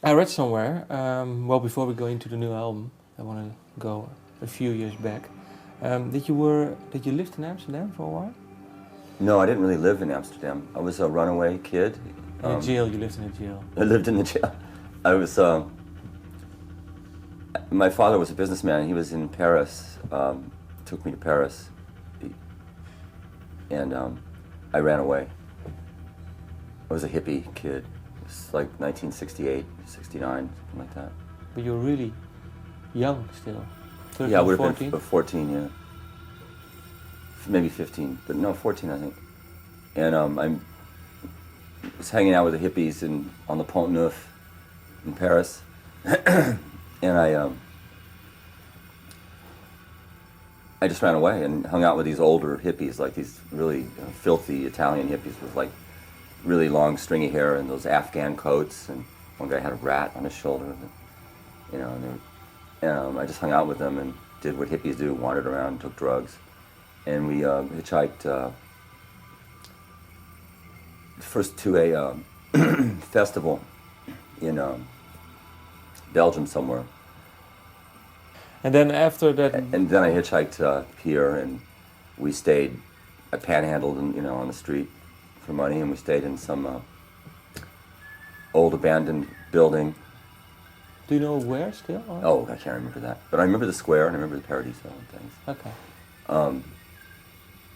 I read somewhere, well, before we go into the new album, I want to go a few years back. Did you live in Amsterdam for a while? No, I didn't really live in Amsterdam. I was a runaway kid. In a jail, you lived in a jail. I lived in the jail. I was, my father was a businessman. He was in Paris, took me to Paris, and I ran away. I was a hippie kid. It was like 1968, 69, something like that. But you were really young still. 13, Yeah, I would have 14? been 14, yeah. Maybe 15, but no, 14, I think. And I was hanging out with the hippies on the Pont Neuf in Paris. And I just ran away and hung out with these older hippies, like these really filthy Italian hippies with like really long stringy hair and those Afghan coats, and one guy had a rat on his shoulder, and I just hung out with them and did what hippies do, wandered around, took drugs, and we hitchhiked first to a festival in Belgium somewhere. And then after that... And then I hitchhiked here, and we stayed, I panhandled on the street for money, and we stayed in some old abandoned building. Do you know where still? Or? Oh, I can't remember that. But I remember the square, and I remember the Paradiso and things. Okay.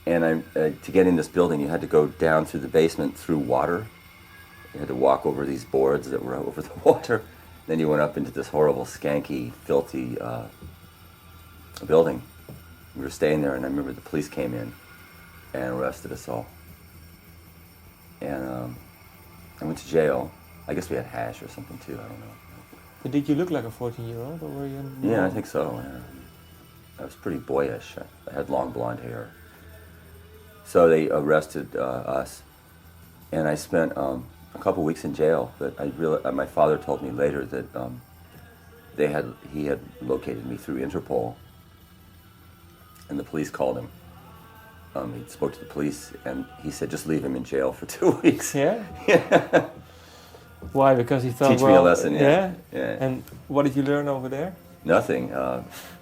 And to get in this building, you had to go down through the basement through water. You had to walk over these boards that were over the water. Then you went up into this horrible, skanky, filthy building. We were staying there, and I remember the police came in and arrested us all. And I went to jail. I guess we had hash or something too, I don't know. But did you look like a 14-year-old, or were you... Yeah, I think so, yeah. I was pretty boyish. I had long blonde hair. So they arrested us, and I spent a couple weeks in jail. But my father told me later that he had located me through Interpol, and the police called him. He spoke to the police, and he said, just leave him in jail for 2 weeks. Yeah? Yeah. Why? Because he thought, Teach me a lesson, yeah. And what did you learn over there? Nothing.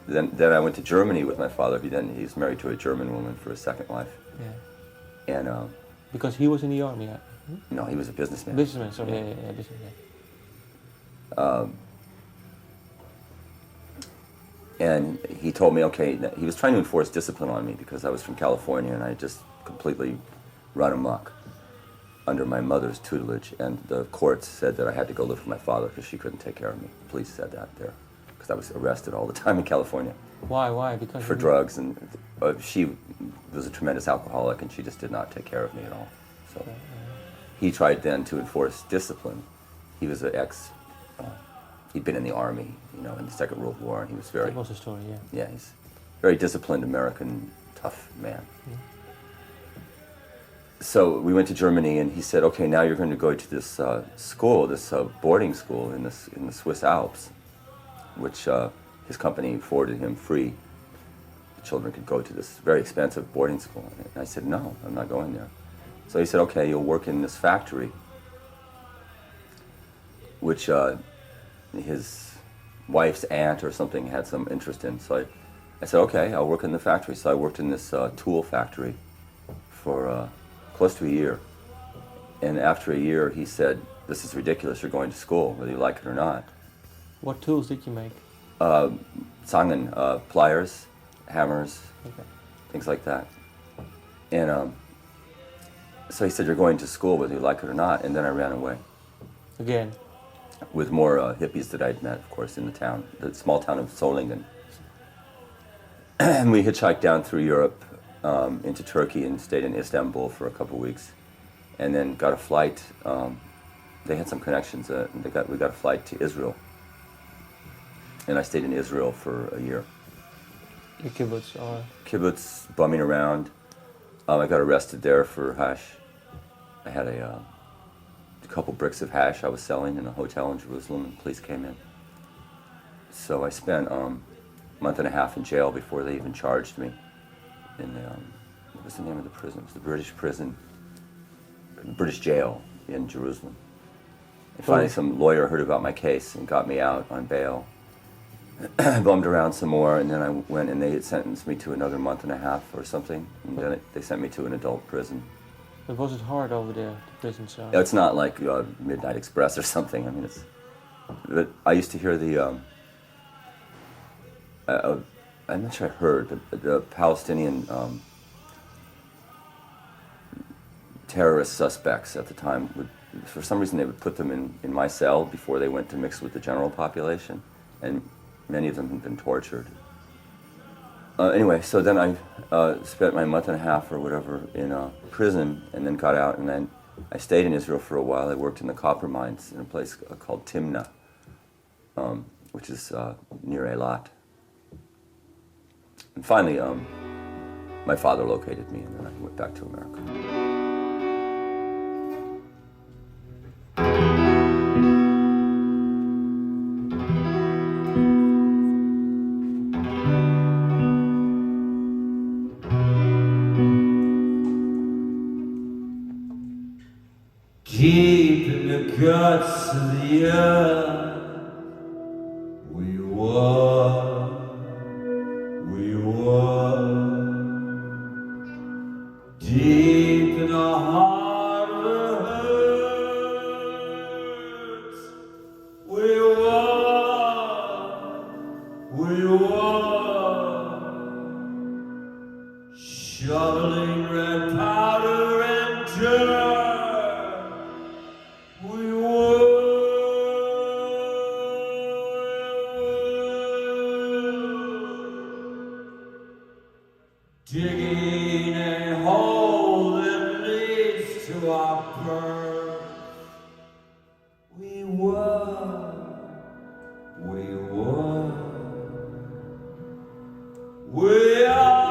Then I went to Germany with my father. He's married to a German woman for his second wife. Yeah. And because he was in the army, yeah? no, he was a businessman. Businessman, sorry, yeah, businessman. And he told me, okay, he was trying to enforce discipline on me because I was from California and I just completely run amok under my mother's tutelage. And the courts said that I had to go live with my father because she couldn't take care of me. The police said that there because I was arrested all the time in California. Why? Because for drugs, and she was a tremendous alcoholic and she just did not take care of me at all. So he tried then to enforce discipline. He was an he'd been in the army, in the Second World War, and he was very... That was the story, yeah. Yeah, he's a very disciplined American, tough man. Yeah. So we went to Germany, and he said, okay, now you're going to go to this school, this boarding school in the Swiss Alps, which his company forwarded him free. The children could go to this very expensive boarding school. And I said, no, I'm not going there. So he said, okay, you'll work in this factory, which his wife's aunt or something had some interest in. So I said, okay, I'll work in the factory. So I worked in this tool factory for close to a year. And after a year, he said, this is ridiculous, you're going to school, whether you like it or not. What tools did you make? Zangen, pliers, hammers, okay. Things like that. And so he said, you're going to school whether you like it or not. And then I ran away. Again? With more hippies that I'd met, of course, in the small town of Solingen. And we hitchhiked down through Europe into Turkey and stayed in Istanbul for a couple of weeks. And then got a flight. They had some connections. We got a flight to Israel. And I stayed in Israel for a year. The kibbutz or? Kibbutz, bumming around. I got arrested there for hash. I had a couple bricks of hash I was selling in a hotel in Jerusalem, and the police came in. So I spent a month and a half in jail before they even charged me. In the, what was the name of the prison? It was the British prison, British jail in Jerusalem. Finally, some lawyer heard about my case and got me out on bail. I bummed around some more, and then I went and they had sentenced me to another month and a half or something, and then they sent me to an adult prison. But was it hard over there, the prison cell? It's not like Midnight Express or something. I mean, it's. But I used to hear the. I'm not sure I heard the Palestinian terrorist suspects at the time would, for some reason, they would put them in my cell before they went to mix with the general population, and many of them had been tortured. Anyway, so then I spent my month and a half or whatever in prison, and then got out, and then I stayed in Israel for a while. I worked in the copper mines in a place called Timna, which is near Eilat. And finally, my father located me, and then I went back to America. Deep in the guts of the earth, we were. Deep in the heart of the hurts, we were. Shoveling red powder and dirt, we were. Digging a hole that leads to our birth. We were. We are. We are.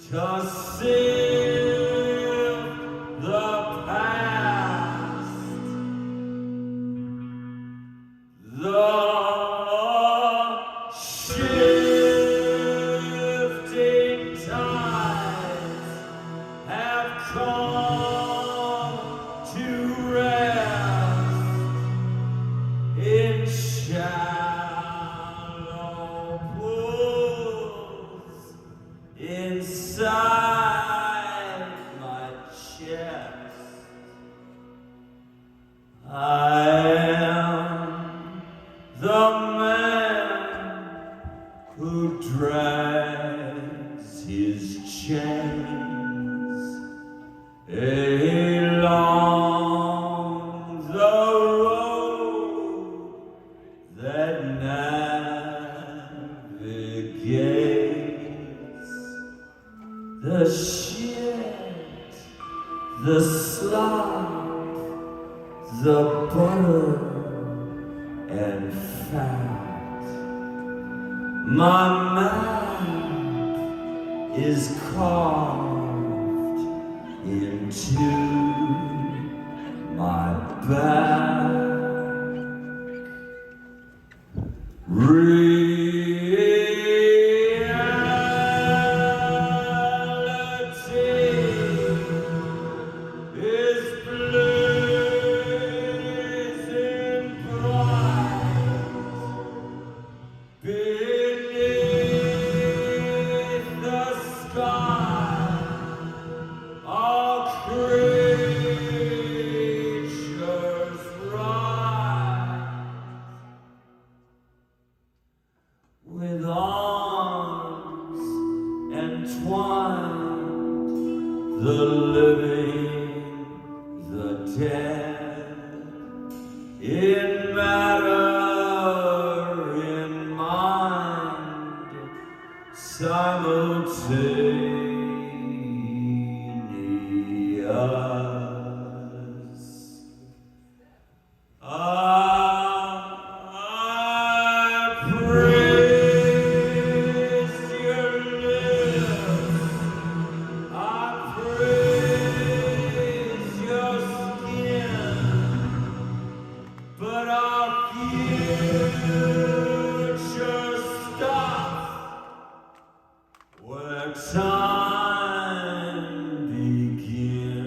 To sift the past, the shifting tides have come to rest in shallow pools inside my chest. I am the man who drags his chains along the road that navigates the shit, the slop, the butter and fat. My map is carved into my back. Reality is blazing in matter, in mind, simultaneous. I praise your lips, I praise your skin, but our future stops where time begins.